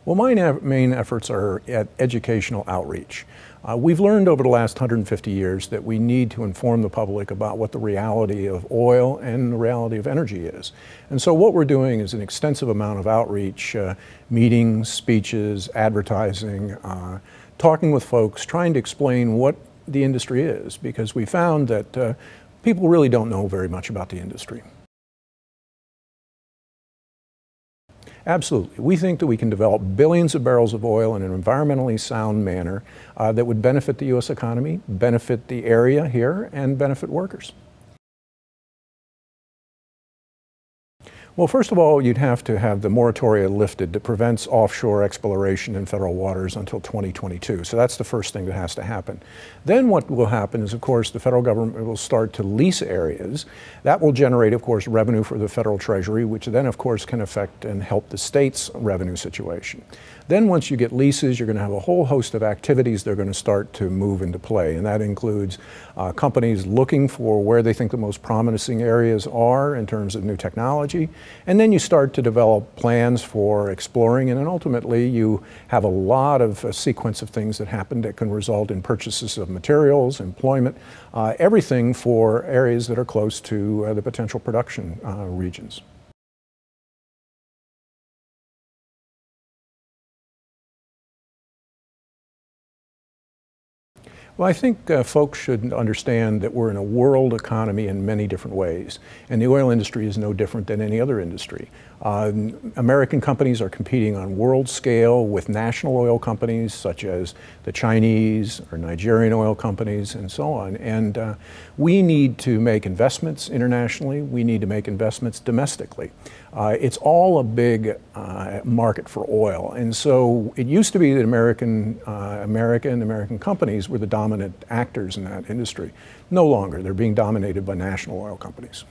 Well, my main efforts are at educational outreach. We've learned over the last 150 years that we need to inform the public about what the reality of oil and the reality of energy is. And so what we're doing is an extensive amount of outreach, meetings, speeches, advertising, talking with folks, trying to explain what the industry is, because we found that people really don't know very much about the industry. Absolutely. We think that we can develop billions of barrels of oil in an environmentally sound manner that would benefit the U.S. economy, benefit the area here, and benefit workers. Well, first of all, you'd have to have the moratoria lifted that prevents offshore exploration in federal waters until 2022. So that's the first thing that has to happen. Then what will happen is, of course, the federal government will start to lease areas. That will generate, of course, revenue for the federal treasury, which then, of course, can affect and help the state's revenue situation. Then once you get leases, you're going to have a whole host of activities that are going to start to move into play. And that includes companies looking for where they think the most promising areas are in terms of new technology. And then you start to develop plans for exploring, and then ultimately you have a lot of a sequence of things that happen that can result in purchases of materials, employment, everything for areas that are close to the potential production regions. Well, I think folks should understand that we're in a world economy in many different ways, and the oil industry is no different than any other industry. American companies are competing on world scale with national oil companies such as the Chinese or Nigerian oil companies and so on. And we need to make investments internationally. We need to make investments domestically. It's all a big market for oil. And so it used to be that American companies were the dominant actors in that industry. No longer. They're being dominated by national oil companies.